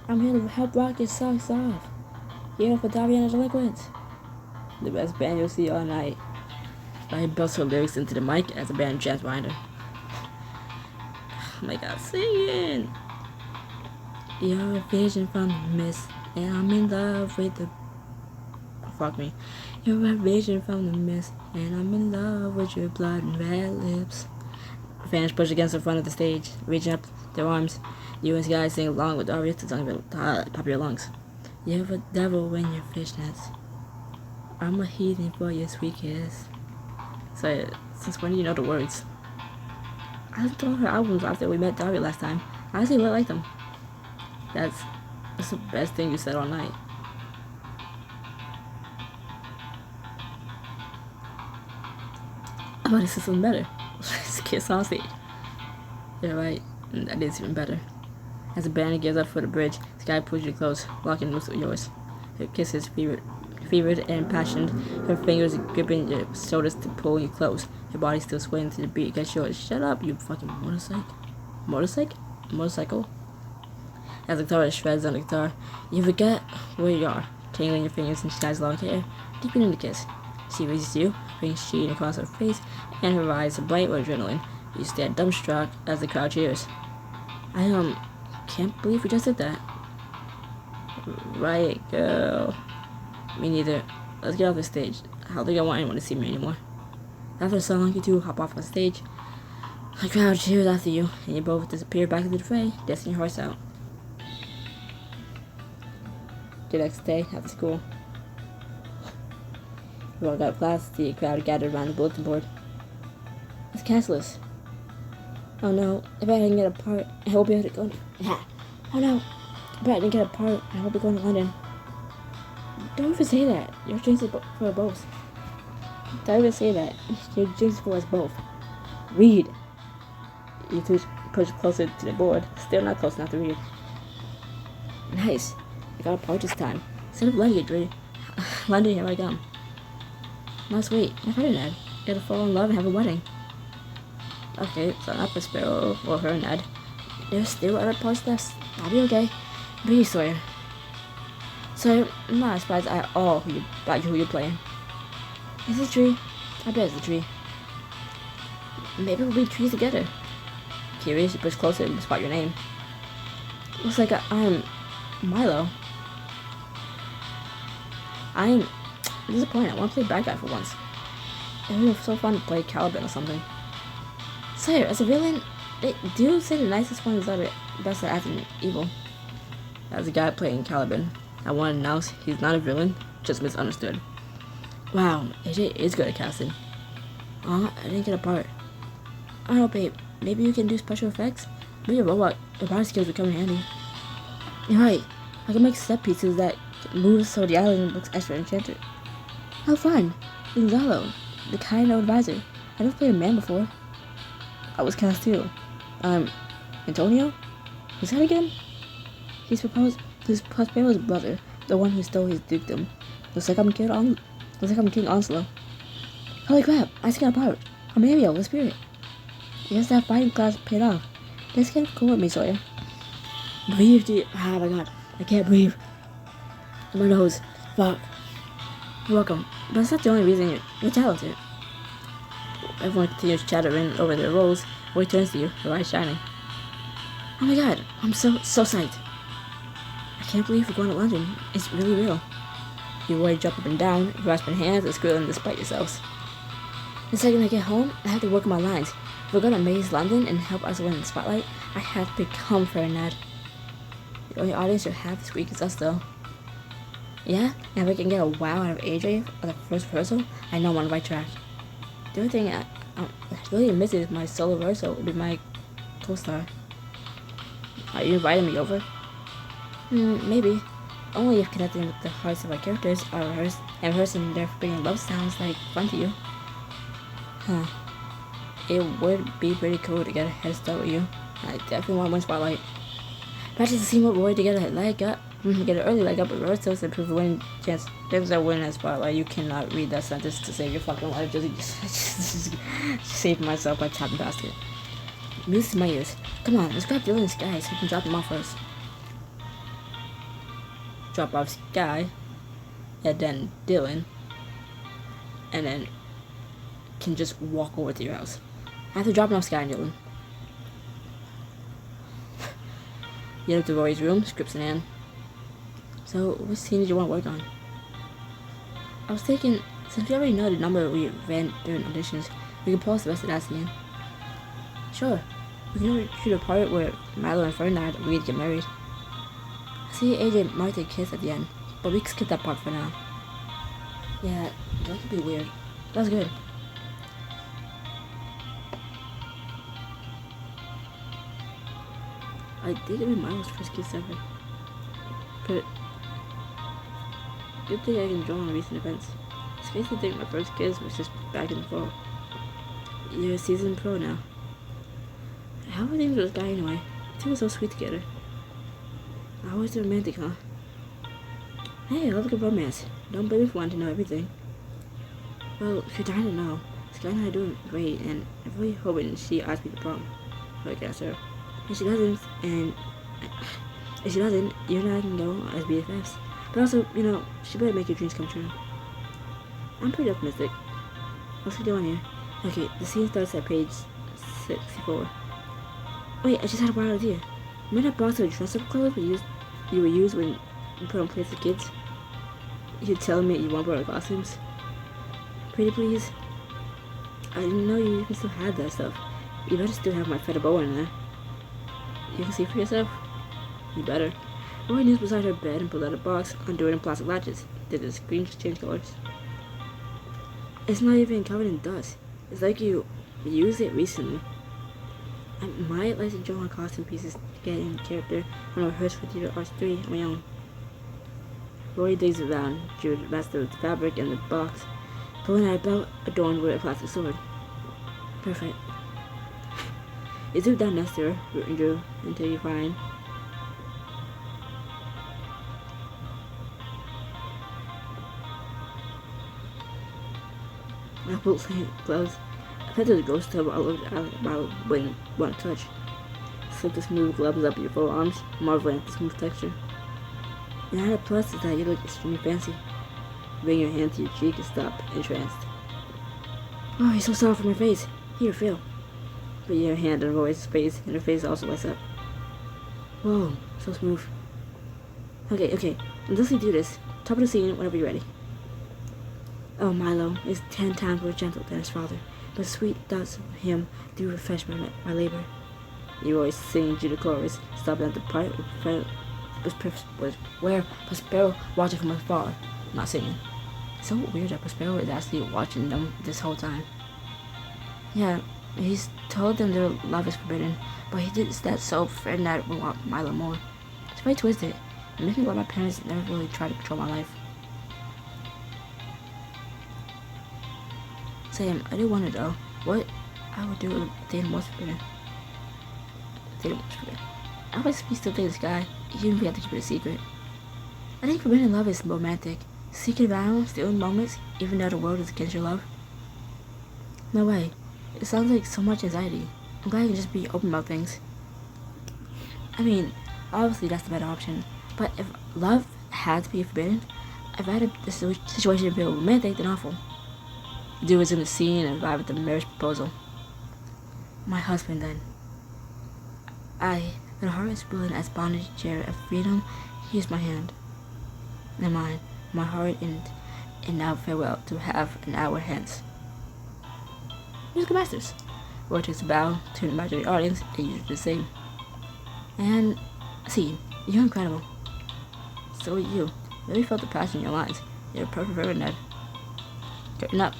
I'm here to help rock your socks off. Here for Daria and the Liquids. The best band you'll see all night. I belts her lyrics into the mic as the band jams behind her. Oh my god, singing! You're a vision from the mist, and I'm in love with the... Fuck me. You're a vision from the mist, and I'm in love with your blood and red lips. Fans push against the front of the stage, reaching up their arms. You and Sky sing along with Daria to song at the top of your lungs. You're a devil in your fishnets. I'm a heathen for your sweet kiss. So, since when do you know the words? I listened to all her albums after we met Daria last time. I honestly really like them. That's the best thing you said all night. Oh, this is something better. Let's kiss on stage. Yeah, right. That is even better. As the band gears up for the bridge, Sky pulls you close, locking lips with yours. Her kiss is fever fevered and impassioned, her fingers gripping your shoulders to pull you close, your body still swaying to the beat. Get yours. Shut up, you fucking motorcycle. As the guitar shreds on the guitar, you forget where you are, tangling your fingers in Sky's long hair, deepening the kiss. She raises you, fingers sheen across her face, and her eyes are bright with adrenaline. You stand dumbstruck as the crowd cheers. I can't believe we just did that. Right, girl. Me neither. Let's get off the stage. I don't think I want anyone to see me anymore. After a song like you two hop off on stage, the crowd cheers after you, and you both disappear back into the fray, dancing your horse out. The next day, after school, we walk out of class, the crowd gathered around the bulletin board. It's cashless. Oh no, I bet I didn't get a part. I hope you're going. Oh no, I bet I didn't get a part. I hope you're going to London. Don't even say that. You're jinxed for both. Don't even say that. You're jinxed for us both. Read. You two push closer to the board. Still not close enough to read. Nice. I got a part this time. Instead of luggage, read. London, here I come. Now sweet. My friend Ned. You're gonna fall in love and have a wedding. Okay, so not for Sparrow or her Ned. There's still other parts left. I'll be okay. Be Sawyer. So, I'm not surprised at all who you're playing. Is it a tree? I bet it's a tree. Maybe we'll be trees together. Curious, you push closer and spot your name. Looks like I'm Milo. I'm disappointed. I want to play bad guy for once. It would be so fun to play Caliban or something. Sire, as a villain, they do say the nicest ones are the best at acting evil. As a guy playing Caliban, I want to announce he's not a villain, just misunderstood. Wow, AJ is good at casting. I didn't get a part. I don't know, babe. Maybe you can do special effects? Maybe a robot. Your body skills would come in handy. You're right. I can make set pieces that move so the island looks extra enchanted. How fun! Gonzalo, the kind of advisor. I never played a man before. I was cast too. Antonio? Who's that again? He's Prospero's brother, the one who stole his dukedom. Looks like I'm King Onslow. Holy crap, I just got a part. I'm Ariel, the spirit. Yes, that fighting class paid off. Let's get cool with me, Sawyer. Breathe, dude. Oh my god, I can't breathe. My nose. Fuck. You're welcome. But that's not the only reason you're talented. Everyone continues chattering over their roles. Boy turns to you, her eyes shining. Oh my god, I'm so psyched. I can't believe we're going to London. It's really real. You boy jump up and down, grasping hands and squealing despite yourselves. The second I get home, I have to work on my lines. If we're gonna amaze London and help us win the spotlight, I have to become Ferdinand. The only audience you'll have this week is us, though. Yeah, and if I can get a wow out of AJ for the first rehearsal, I know I'm on the right track. The only thing I really miss is my solo rehearsal would be my co-star. Are you inviting me over? Maybe. Only if connecting with the hearts of our characters are rehearsing their forbidden love sounds like fun to you. Huh. It would be pretty cool to get a head start with you. I definitely want one spotlight. Practice the scene with Roy to get a leg up. Get an early leg up with rehearsals and prove a winning chance. There's a winning that spotlight. You cannot read that sentence to save your fucking life. Just save myself by tapping past it. Music to my ears. Come on, let's grab Dylan and Sky so we can drop them off first. Drop off Sky, and then Dylan, and then can just walk over to your house. I have to drop off Sky and Dylan. You look to Rory's room, scripts in hand. So, what scene did you want to work on? I was thinking, since we already know the number we ran during auditions, we can post the rest of that scene. Sure, we can shoot a part where Milo and Ferdinand agreed to get married. I see AJ and Martha kiss at the end, but we can skip that part for now. Yeah, that could be weird. That's good. I think it'd be Milo's first kiss ever. But good thing I can draw on recent events. It's crazy to think my first kiss was just back in the fall. You're a seasoned pro now. How were things with this guy anyway? The two were so sweet together. Always romantic, huh? Hey, I love a good romance. Don't blame me for wanting to know everything. Well, if you're dying to know, Sky and I are doing great, and I'm really hoping she asks me the problem. I guess her. If she doesn't, you and I can go as BFFs. But also, she better make your dreams come true. I'm pretty optimistic. What's he doing here? Okay, the scene starts at page 64. Wait, I just had a wild idea. Remember that box of dress-up clothes you would use when you put on plays for kids? You're telling me you want to wear costumes? Pretty please? I didn't know you even still had that stuff. You better still have my feather boa in there. You can see for yourself? You better. Roy kneels beside her bed and pulled out a box, undo it in plastic latches. Did the screen just change colors? It's not even covered in dust. It's like you used it recently. I might like to draw on costume pieces to get in character when I rehearse for Theater Arts 3 on my own. Rory digs around, drew the rest of the fabric in the box, pulling out a belt adorned with a plastic sword. Perfect. You zoom down next to her, root and drew, until you find my boots and gloves. I bet there's a ghost tub I wouldn't want to touch. Slip the smooth gloves up your forearms, marveling at the smooth texture. And added plus is that you look extremely fancy. Bring your hand to your cheek and stop, entranced. Oh, you're so soft for my face. Here, feel. Put your hand on Roy's face, and her face also lights up. Whoa, so smooth. Okay, let's do this. Top of the scene whenever you're ready. Oh, Milo is 10 times more gentle than his father, but sweet thoughts of him do refresh my labor. You always sing to the chorus, stopping at the part where Prospero watching from afar, not singing. It's so weird that Prospero is actually watching them this whole time. Yeah, he's told them their love is forbidden, but he did that so Ferdinand would want Milo more. It's very twisted. It makes me glad my parents never really tried to control my life. Sam, I do wonder though, what I would do if Dana was forbidden. I always speak to this guy, even if we have to keep it a secret. I think forbidden love is romantic. Secret vows, stealing moments, even though the world is against your love. No way. It sounds like so much anxiety. I'm glad I can just be open about things. I mean, obviously that's the better option. But if love had to be forbidden, I'd rather the situation feel romantic than awful. The dude was in the scene and arrived at the marriage proposal. My husband then. The heart is willing as bondage chair of freedom, here's my hand. And mine, my heart, and now farewell to have an hour hence. Musical Masters. Roy takes a bow to the imaginary audience and you do the same. And see, you're incredible. So are you. Really felt the passion in your lines. You're a perfect reverend, Ned. Curtain up.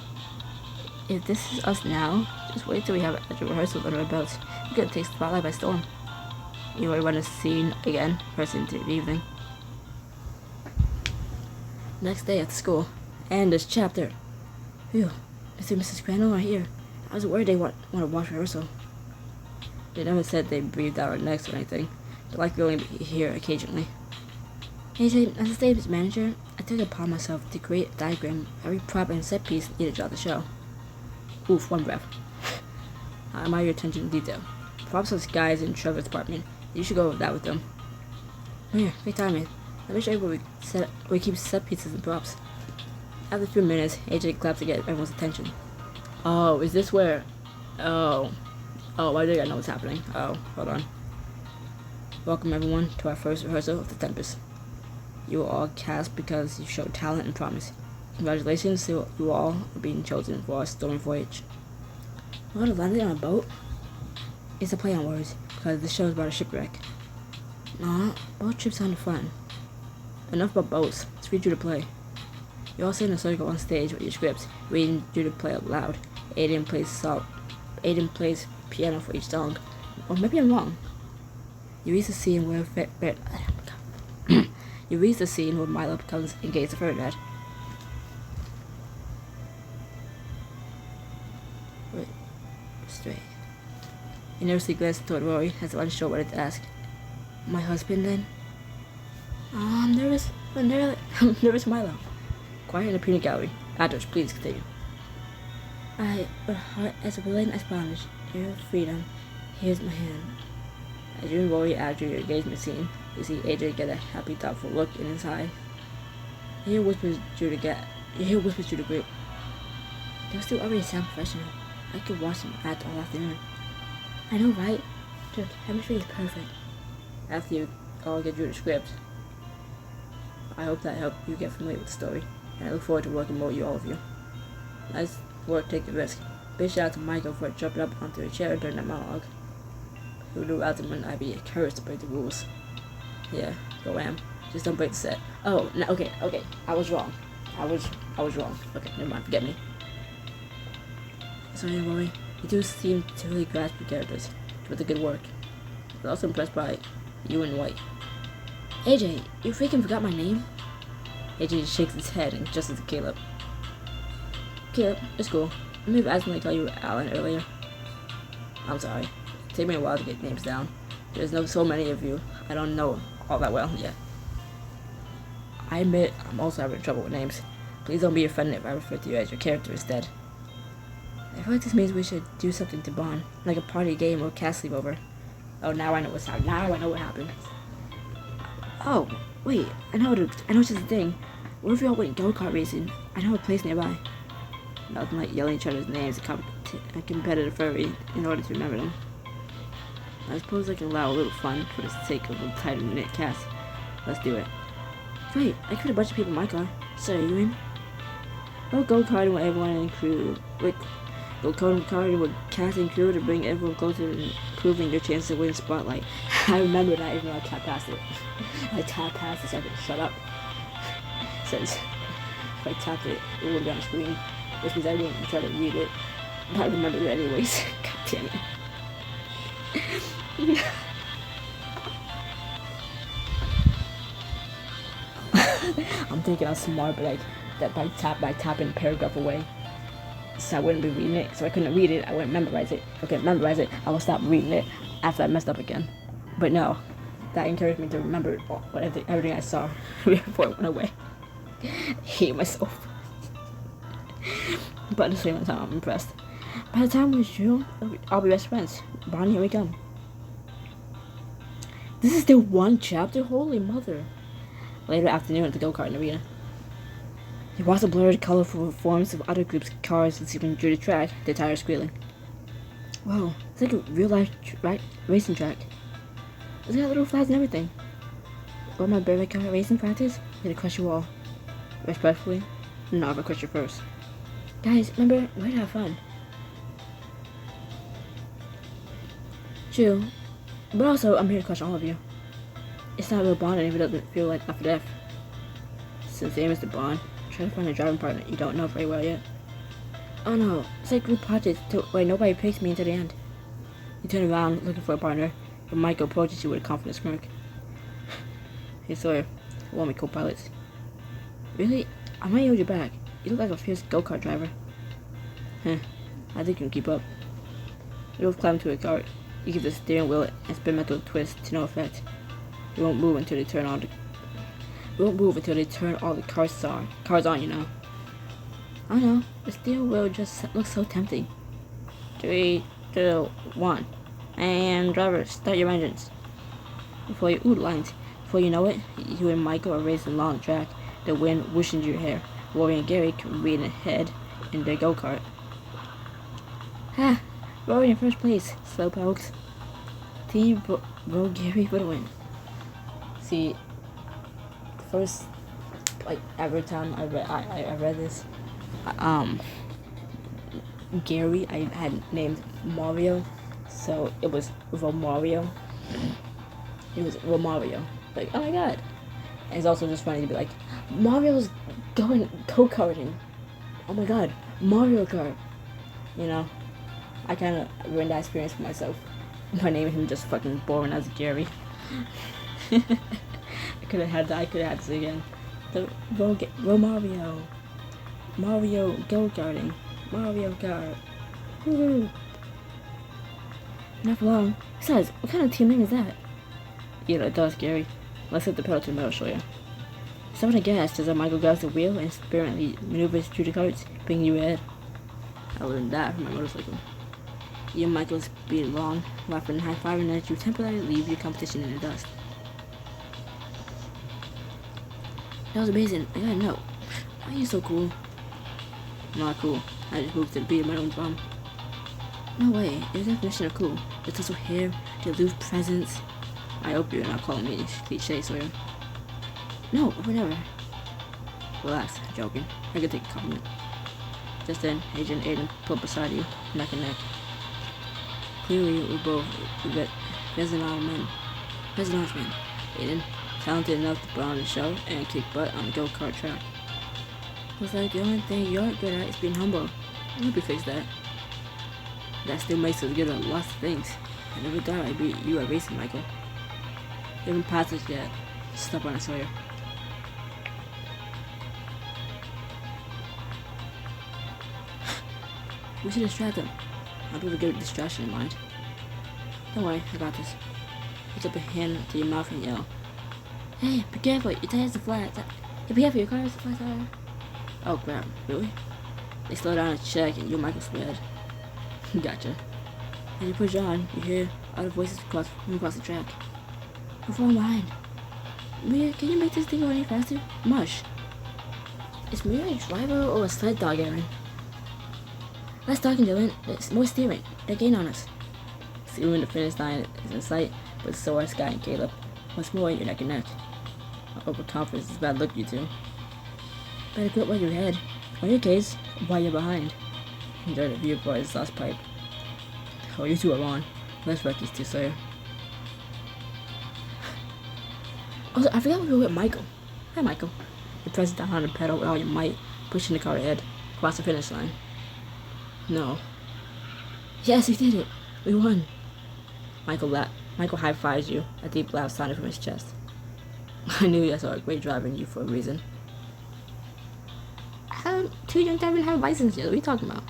If this is us now, just wait till we have actual rehearsals under our belts. We're gonna take Spotlight by storm. You already run a scene again, first into the evening. Next day at school, and this chapter. Phew, Mr. and Mrs. Crandall are here. I was worried they want to watch rehearsal. They never said they breathed out our necks or anything. They're likely only be here occasionally. Hey, as a stage manager, I took it upon myself to create a diagram of every prop and set piece needed throughout the show. Oof, one breath. I admire your attention to detail. Props are guys in Trevor's department. You should go over that with them. Here, great timing. Let me show you where we keep set pieces and props. After a few minutes, AJ claps to get everyone's attention. Oh, is this where? Oh, I think I know what's happening. Oh, hold on. Welcome everyone to our first rehearsal of The Tempest. You are all cast because you showed talent and promise. Congratulations to you all for being chosen for our stormy voyage. What, a landing on a boat? It's a play on words, because the show is about a shipwreck. Nah, boat trips sound fun. Enough about boats, let's read you the play. You all sit in a circle on stage with your scripts, reading you the play out loud. Aiden plays piano for each song. Or maybe I'm wrong. You reach the scene where Milo becomes engaged to Ferdinand. Wait, straight. You nervously glance toward Rory as if unsure what to ask. My husband then? I'm nervous. I'm nervous Milo. Quiet in the peanut gallery. Adults, please continue. With heart as willing as bondage, air of freedom, here's my hand. As you and Rory after your engagement scene, you see AJ get a happy, thoughtful look in his eye. He whispers you to the group. Those two already sound professional. I could watch them act all afternoon. I know, right? Dude, chemistry is perfect. After you all get through the script, I hope that helped you get familiar with the story, and I look forward to working more with all of you. Nice work, take the risk. Big shout out to Michael for jumping up onto a chair during that monologue. Who knew ultimately I'd be encouraged to break the rules? Yeah, go am. Just don't break the set. Oh, no, okay. I was wrong. I was wrong. Okay, never mind. Forget me. Sorry, Rory. You do seem to really grasp your characters with the good work. I was also impressed by you and White. AJ, you freaking forgot my name? AJ shakes his head and gestures to Caleb. Caleb, it's cool. I may have accidentally called you Alan earlier. I'm sorry. It took me a while to get names down. There's so many of you. I don't know all that well yet. I admit I'm also having trouble with names. Please don't be offended if I refer to you as your character instead. I feel like this means we should do something to bond, like a party game or cast sleepover. Oh, now I know what's happening. Now I know what happened. Oh, wait. I know it's just a thing. What if we all went go-kart racing? I know a place nearby. Nothing like yelling each other's names a competitive furry in order to remember them. I suppose I can allow a little fun for the sake of a tight-knit cast. Let's do it. Wait, I got a bunch of people in my car. So, are you in? I'll go-karting with everyone in the crew. Go-karting with cast and crew to bring everyone closer to improving your chance to win the spotlight. I remember that even though I tapped past it. I tapped past it so I could shut up. Since if I tapped it, it wouldn't be on the screen. Which means I wouldn't try to read it. But I remember it anyways. God damn it. I'm thinking I'm smart, but like that by tapping a paragraph away. So I wouldn't be reading it. So I couldn't read it. I wouldn't memorize it. If I couldn't memorize it, I would stop reading it after I messed up again. But no, that encouraged me to remember everything I saw before it went away. I hate myself. But at the same time, I'm impressed. By the time we're through, I'll be best friends. Bonnie, here we come. This is the one chapter? Holy mother. Later afternoon at the go-kart arena. You watch the blurred, colorful forms of other groups' cars zipping through the track, their tires squealing. Whoa, it's like a real-life racing track. It's got little flags and everything. Or my baby car racing practice? Gonna crush you all. Respectfully, no, I'm gonna crush you first. Guys, remember, we're here to have fun. True, but also, I'm here to crush all of you. It's not a real bonding if it doesn't feel like after death. Since the aim is to bond, try to find a driving partner you don't know very well yet. Oh no, it's like group projects where nobody picks me until the end. You turn around looking for a partner, but Michael approaches you with a confident smirk. Hey Sawyer, I want me co-pilots. Really? I might hold you back. You look like a fierce go-kart driver. I think you can keep up. You both climb to a cart. You give the steering wheel and spin metal twist to no effect. You won't move until they turn all the cars on, you know. I know, the steering wheel just looks so tempting. 3, 2, 1. And drivers, start your engines. Before you know it, you and Michael are racing along the track, the wind whooshing your hair. Rory and Gary can read ahead in their go-kart. Ha! Rory in first place, slowpokes. Team Bro Gary for the win. See, first, like, every time I read this, Gary, I had named Mario, so it was Romario. It was Romario. Like, oh my god. And it's also just funny to be like, Mario's going go-karting. Oh my god, Mario Kart. You know, I kind of ruined that experience for myself by naming him just fucking boring as Gary. I could have had this again. The Romario. Mario go-karting. Mario Kart. Woohoo. Not for long. Besides, what kind of team name is that? Yeah, it does, Gary. Let's hit the pedal to the metal, show you. Someone to gas as Michael grabs the wheel and experimentally maneuvers through the carts, bringing you ahead. I wouldn't die from my motorcycle. You and Michael speed along, laughing and high-fiving as you temporarily leave your competition in the dust. That was amazing. I gotta know. Why are you so cool? I'm not cool. I just moved to the beat of my own drum. No way. It's the definition of cool. The tussle hair, the aloof presence. I hope you're not calling me cliche, Sawyer. No, whatever. Relax, I'm joking. I can take a compliment. Just then, Agent Aiden pulled beside you, neck and neck. Clearly, we're Vezinage men. Aiden, talented enough to put on a show and kick butt on the go-kart track. Looks like the only thing you're good at is being humble. I hope you fix that. That still makes us good at lots of things. I never thought I'd beat you at racing, Michael. You haven't passed us yet. Stop on it, Sawyer. We should distract them. I'll be able to get a distraction in mind. Don't worry, I got this. Put up a hand to your mouth and yell. Hey, be careful, your tire's a flat. Hey, be careful, your car is a flat tire. Oh crap, really? They slow down and check and you and Michael spread. Gotcha. As you push on, you hear other voices across the track. How far behind? Mia, can you make this thing go any faster? Mush. Is Mia a driver or a sled dog, Aaron? Less talking, Dylan. It's more steering. They're gaining on us. Soon the finish line is in sight, but so are Sky and Caleb. What's more, you're neck and neck. Overconfidence is a bad look, you two. Better quit while you're ahead. Or in your case, while you're behind. Enjoy the view for his last pipe. Oh, you two are on. Let's wreck these two, Sawyer. Also, I forgot we were with Michael. Hi, Michael. You press down on the pedal with all your might, pushing the car ahead, across the finish line. No. Yes, we did it. We won. Michael high-fives you. A deep laugh sounded from his chest. I knew I saw a great driver in you for a reason. Two young drivers have licenses yet. What are you talking about?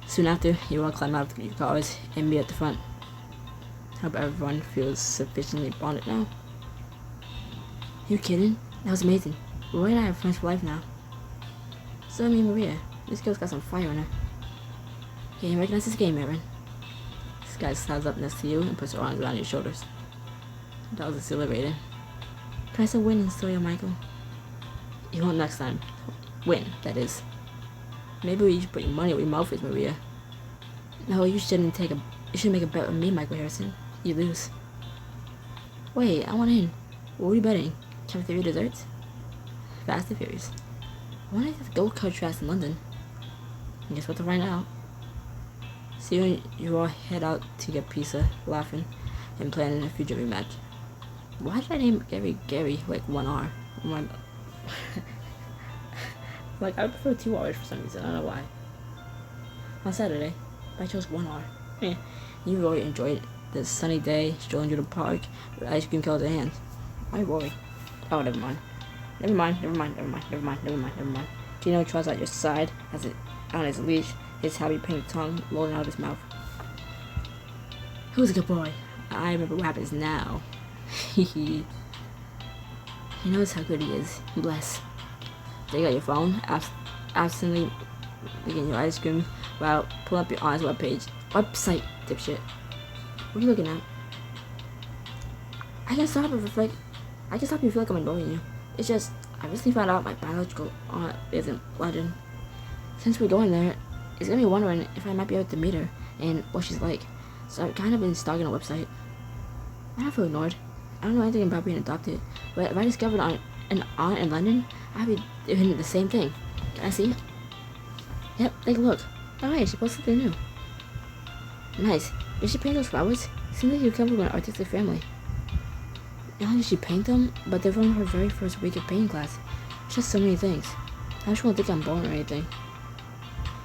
Soon after, you all climb out of your cars and meet at the front. Hope everyone feels sufficiently bonded now. You kidding? That was amazing. Roy and I are friends for life now. So me and Maria. This girl's got some fire in her. Can you recognize this game, Aaron? This guy stands up next to you and puts her arms around your shoulders. That was exhilarating. Try some winning, Sawyer, Michael. You won't next time. Win, that is. Maybe you should put your money where your mouth is, Maria. No, you shouldn't make a bet with me, Michael Harrison. You lose. Wait, I want in. What are you betting? Cafeteria desserts? Fast and Furious. I want to get the go-kart tracks in London. And guess what to find out? So you all head out to get pizza, laughing, and planning a future rematch. Why did I name Gary like 1R? Like, I prefer 2 R's for some reason, I don't know why. On Saturday, I chose 1R. Yeah, you really enjoyed this sunny day, strolling through the park with ice cream cones in hand. Why Rory? Oh, never mind. Gino tries out your side, has it on his leash, his happy pink tongue rolling out of his mouth. Who's a good boy? I remember what happens now. He knows how good he is. Bless. Take out your phone, absently licking your ice cream while pull up your honest website, dipshit. What are you looking at? I can stop you feel like I'm annoying you. It's just, I recently found out my biological aunt lives in London. Since we're going there, it's gonna be wondering if I might be able to meet her and what she's like. So I've kind of been stalking her website. I don't feel ignored. I don't know anything about being adopted, but if I discovered an aunt in London, I'd be doing the same thing. Can I see it? Yep, take a look. Oh hey, she posted something new. Nice. Did she paint those flowers? Seems like you come from an artistic family. Not only did she paint them, but they're from her very first week of painting class. It's just so many things. I just won't think I'm boring or anything.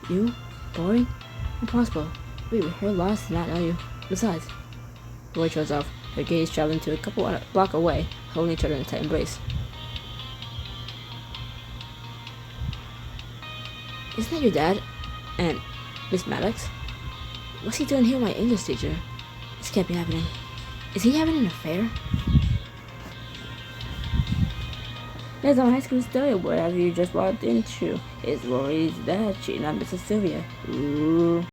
You? Boring? Impossible. Wait, we're here lost and not know you. Besides, Roy shows off, their gaze traveling to a couple block away, holding each other in a tight embrace. Isn't that your dad? And Miss Maddox? What's he doing here with my English teacher? This can't be happening. Is he having an affair? That's on high school story. Whatever you just walked into is Rory's dad cheating on Mrs. Sylvia. Ooh.